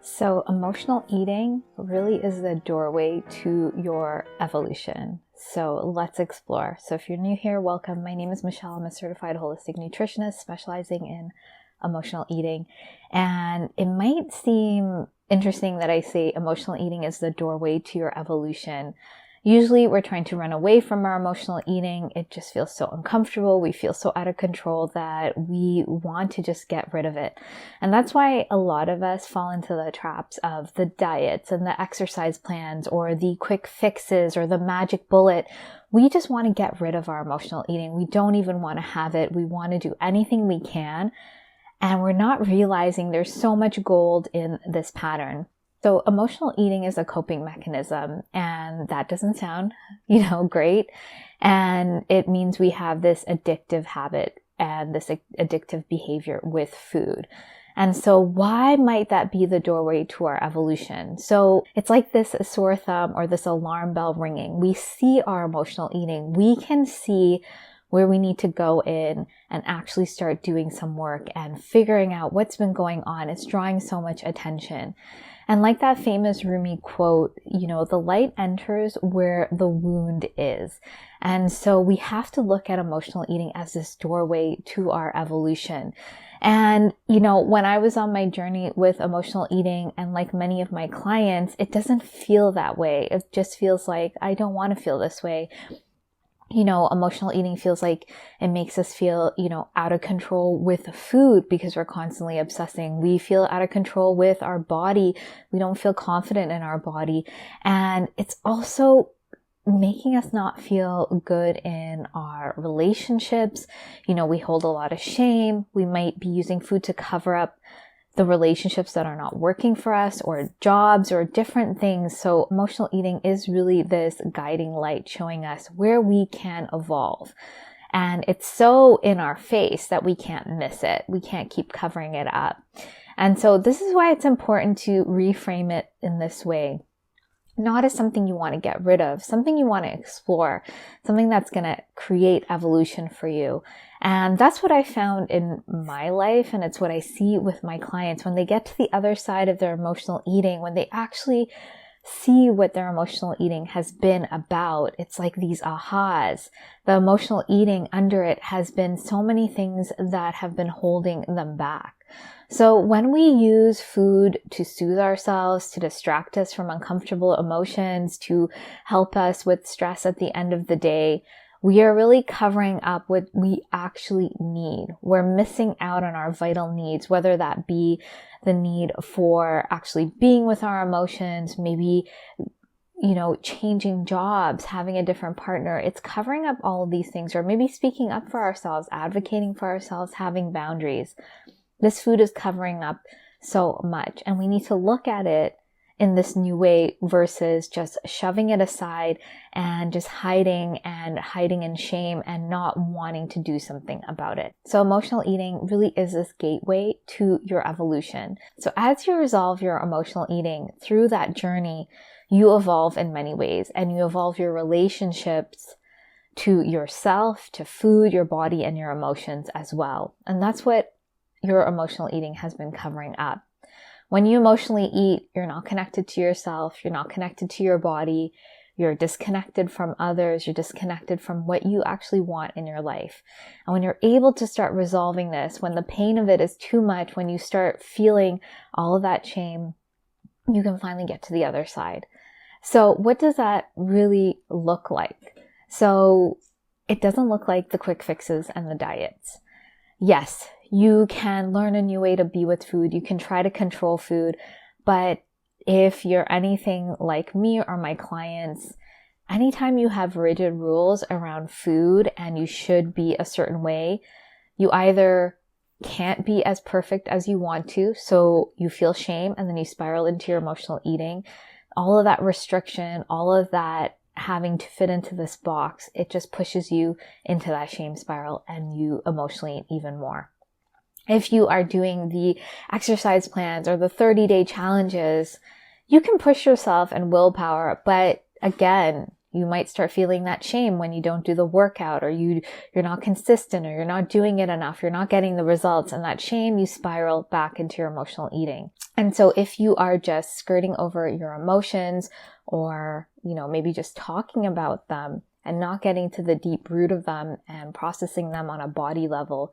So emotional eating really is the doorway to your evolution. So let's explore. So if you're new here, welcome. My name is Michelle. I'm a certified holistic nutritionist specializing in emotional eating. And it might seem interesting that I say emotional eating is the doorway to your evolution. Usually we're trying to run away from our emotional eating. It just feels so uncomfortable. We feel so out of control that we want to just get rid of it. And that's why a lot of us fall into the traps of the diets and the exercise plans or the quick fixes or the magic bullet. We just want to get rid of our emotional eating. We don't even want to have it. We want to do anything we can. And we're not realizing there's so much gold in this pattern. So emotional eating is a coping mechanism, and that doesn't sound, great. And it means we have this addictive habit and this addictive behavior with food. And so why might that be the doorway to our evolution? So it's like this sore thumb or this alarm bell ringing. We see our emotional eating. We can see where we need to go in and actually start doing some work and figuring out what's been going on. It's drawing so much attention. And like that famous Rumi quote, the light enters where the wound is. And so we have to look at emotional eating as this doorway to our evolution. And, when I was on my journey with emotional eating, and like many of my clients, it doesn't feel that way. It just feels like, I don't want to feel this way. Emotional eating feels like it makes us feel, out of control with food because we're constantly obsessing. We feel out of control with our body. We don't feel confident in our body. And it's also making us not feel good in our relationships. We hold a lot of shame. We might be using food to cover up the relationships that are not working for us, or jobs, or different things. So emotional eating is really this guiding light showing us where we can evolve. And it's so in our face that we can't miss it. We can't keep covering it up. And so this is why it's important to reframe it in this way. Not as something you want to get rid of, something you want to explore, something that's going to create evolution for you. And that's what I found in my life. And it's what I see with my clients when they get to the other side of their emotional eating, when they actually see what their emotional eating has been about. It's like these ahas. The emotional eating under it has been so many things that have been holding them back. So when we use food to soothe ourselves, to distract us from uncomfortable emotions, to help us with stress at the end of the day, we are really covering up what we actually need. We're missing out on our vital needs, whether that be the need for actually being with our emotions, maybe changing jobs, having a different partner. It's covering up all of these things, or maybe speaking up for ourselves, advocating for ourselves, having boundaries. This food is covering up so much, and we need to look at it in this new way versus just shoving it aside and just hiding in shame and not wanting to do something about it. So emotional eating really is this gateway to your evolution. So as you resolve your emotional eating through that journey, you evolve in many ways, and you evolve your relationships to yourself, to food, your body, and your emotions as well. And that's what your emotional eating has been covering up. When you emotionally eat, you're not connected to yourself, you're not connected to your body, you're disconnected from others, you're disconnected from what you actually want in your life. And when you're able to start resolving this, when the pain of it is too much, when you start feeling all of that shame, you can finally get to the other side. So what does that really look like? So it doesn't look like the quick fixes and the diets. Yes, you can learn a new way to be with food. You can try to control food. But if you're anything like me or my clients, anytime you have rigid rules around food and you should be a certain way, you either can't be as perfect as you want to, so you feel shame and then you spiral into your emotional eating. All of that restriction, all of that having to fit into this box, it just pushes you into that shame spiral and you emotionally eat even more. If you are doing the exercise plans or the 30-day challenges, you can push yourself and willpower, but again, You might start feeling that shame when you don't do the workout, or you're not consistent, or you're not doing it enough, you're not getting the results. And that shame, you spiral back into your emotional eating. And so if you are just skirting over your emotions, or, maybe just talking about them and not getting to the deep root of them and processing them on a body level,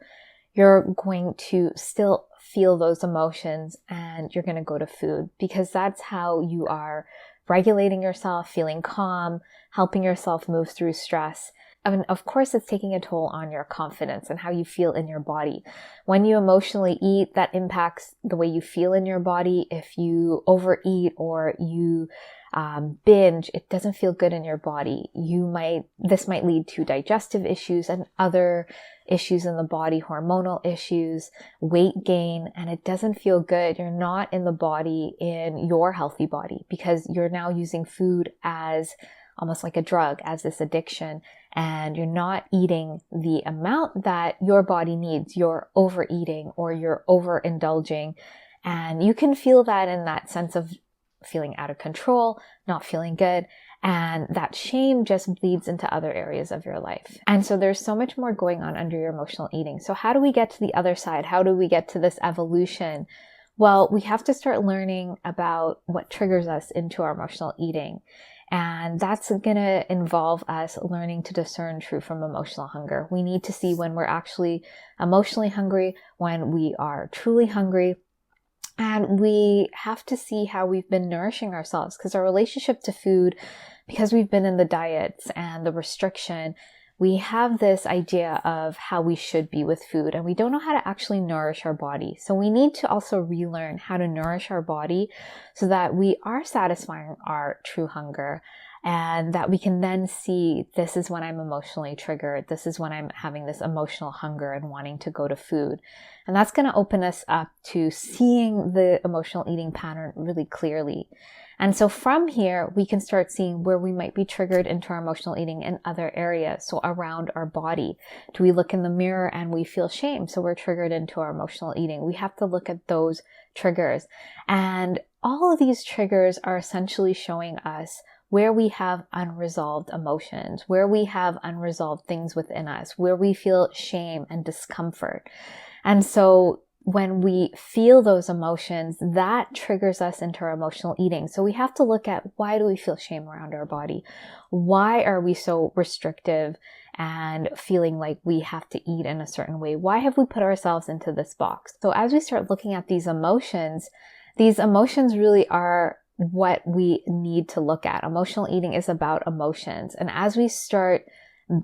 you're going to still feel those emotions, and you're going to go to food, because that's how you are regulating yourself, feeling calm, helping yourself move through stress. And of course, it's taking a toll on your confidence and how you feel in your body. When you emotionally eat, that impacts the way you feel in your body. If you overeat or you binge, it doesn't feel good in your body. This might lead to digestive issues and other issues in the body, hormonal issues, weight gain, and it doesn't feel good. You're not in the body, in your healthy body, because you're now using food as almost like a drug, as this addiction, and you're not eating the amount that your body needs. You're overeating, or you're overindulging, and you can feel that in that sense of feeling out of control, not feeling good. And that shame just bleeds into other areas of your life. And so there's so much more going on under your emotional eating. So how do we get to the other side? How do we get to this evolution? Well, we have to start learning about what triggers us into our emotional eating. And that's going to involve us learning to discern true from emotional hunger. We need to see when we're actually emotionally hungry, when we are truly hungry. And we have to see how we've been nourishing ourselves, because our relationship to food, because we've been in the diets and the restriction, we have this idea of how we should be with food, and we don't know how to actually nourish our body. So we need to also relearn how to nourish our body so that we are satisfying our true hunger, and that we can then see, this is when I'm emotionally triggered. This is when I'm having this emotional hunger and wanting to go to food. And that's going to open us up to seeing the emotional eating pattern really clearly. And so from here, we can start seeing where we might be triggered into our emotional eating in other areas. So around our body, do we look in the mirror and we feel shame? So we're triggered into our emotional eating. We have to look at those triggers. And all of these triggers are essentially showing us where we have unresolved emotions, where we have unresolved things within us, where we feel shame and discomfort. And so when we feel those emotions, that triggers us into our emotional eating. So we have to look at, why do we feel shame around our body? Why are we so restrictive and feeling like we have to eat in a certain way? Why have we put ourselves into this box? So as we start looking at these emotions really are what we need to look at. Emotional eating is about emotions. And as we start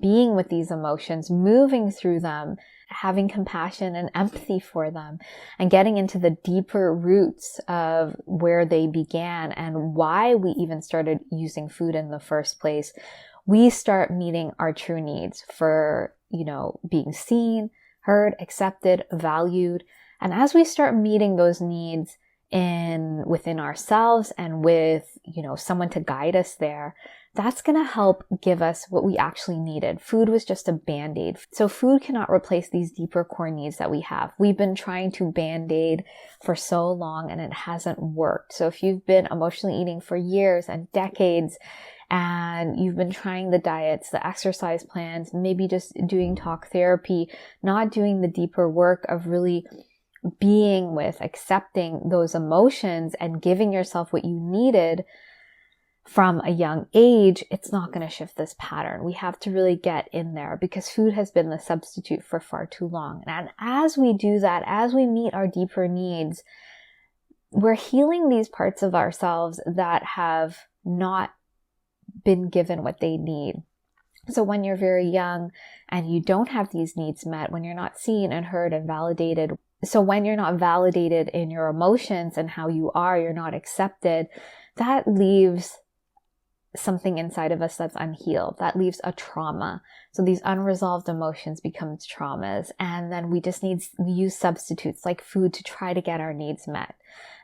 being with these emotions, moving through them, having compassion and empathy for them, and getting into the deeper roots of where they began and why we even started using food in the first place, we start meeting our true needs for, being seen, heard, accepted, valued. And as we start meeting those needs within ourselves and with, someone to guide us there, that's going to help give us what we actually needed. Food was just a band-aid. So food cannot replace these deeper core needs that we have. We've been trying to band-aid for so long and it hasn't worked. So if you've been emotionally eating for years and decades, and you've been trying the diets, the exercise plans, maybe just doing talk therapy, not doing the deeper work of really being with, accepting those emotions and giving yourself what you needed from a young age, it's not going to shift this pattern. We have to really get in there, because food has been the substitute for far too long. And as we do that, as we meet our deeper needs, we're healing these parts of ourselves that have not been given what they need. So when you're very young and you don't have these needs met, when you're not seen and heard and validated, so when you're not validated in your emotions and how you are, you're not accepted, that leaves something inside of us that's unhealed. That leaves a trauma. So these unresolved emotions become traumas. And then we use substitutes like food to try to get our needs met.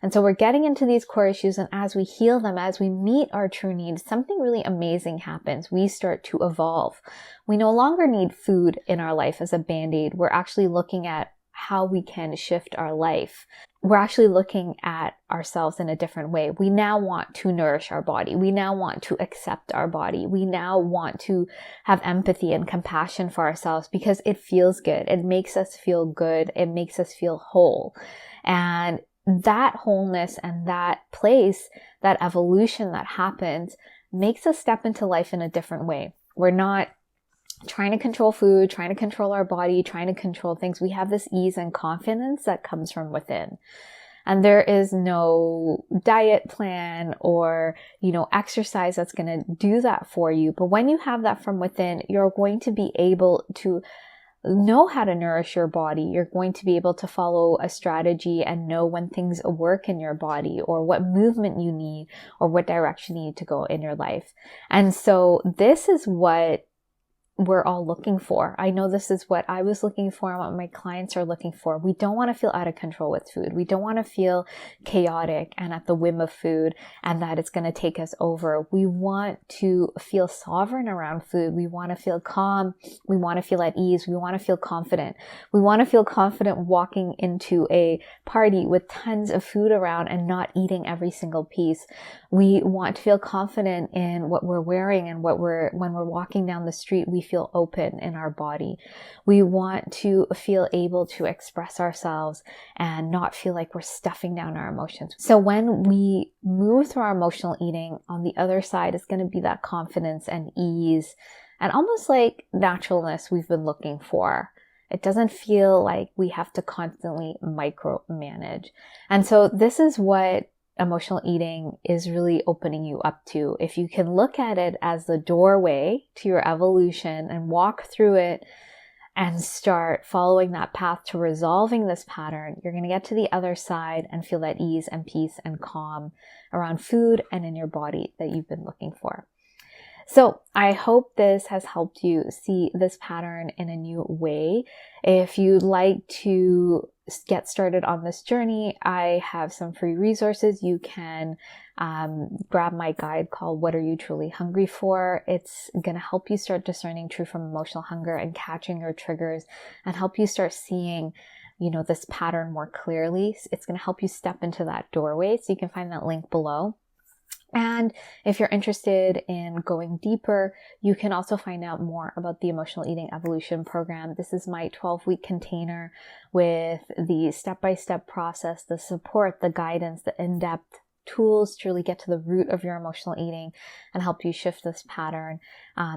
And so we're getting into these core issues, and as we heal them, as we meet our true needs, something really amazing happens. We start to evolve. We no longer need food in our life as a band-aid. We're actually looking at how we can shift our life. we're actually looking at ourselves in a different way. We now want to nourish our body. We now want to accept our body. We now want to have empathy and compassion for ourselves because it feels good. It makes us feel good. It makes us feel whole. And that wholeness and that place, that evolution that happens, makes us step into life in a different way. We're not trying to control food, trying to control our body, trying to control things. We have this ease and confidence that comes from within. And there is no diet plan or, exercise that's going to do that for you. But when you have that from within, you're going to be able to know how to nourish your body. You're going to be able to follow a strategy and know when things work in your body or what movement you need or what direction you need to go in your life. And so this is what we're all looking for. I know this is what I was looking for and what my clients are looking for. We don't want to feel out of control with food. We don't want to feel chaotic and at the whim of food and that it's going to take us over. We want to feel sovereign around food. We want to feel calm. We want to feel at ease. We want to feel confident. We want to feel confident walking into a party with tons of food around and not eating every single piece. We want to feel confident in what we're wearing and when we're walking down the street, we feel open in our body. We want to feel able to express ourselves and not feel like we're stuffing down our emotions. So when we move through our emotional eating, on the other side is going to be that confidence and ease and almost like naturalness we've been looking for. It doesn't feel like we have to constantly micromanage. And so this is what emotional eating is really opening you up to. If you can look at it as the doorway to your evolution and walk through it and start following that path to resolving this pattern, you're going to get to the other side and feel that ease and peace and calm around food and in your body that you've been looking for. So I hope this has helped you see this pattern in a new way. If you'd like to get started on this journey, I have some free resources. You can grab my guide called What Are You Truly Hungry For? It's going to help you start discerning true from emotional hunger and catching your triggers and help you start seeing this pattern more clearly. It's going to help you step into that doorway. So you can find that link below. And if you're interested in going deeper, you can also find out more about the Emotional Eating Evolution Program. This is my 12-week container with the step-by-step process, the support, the guidance, the in-depth tools to really get to the root of your emotional eating and help you shift this pattern.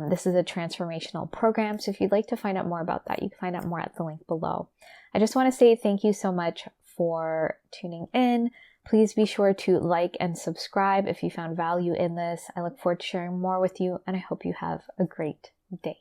This is a transformational program. So if you'd like to find out more about that, you can find out more at the link below. I just want to say thank you so much for tuning in. Please be sure to like and subscribe if you found value in this. I look forward to sharing more with you, and I hope you have a great day.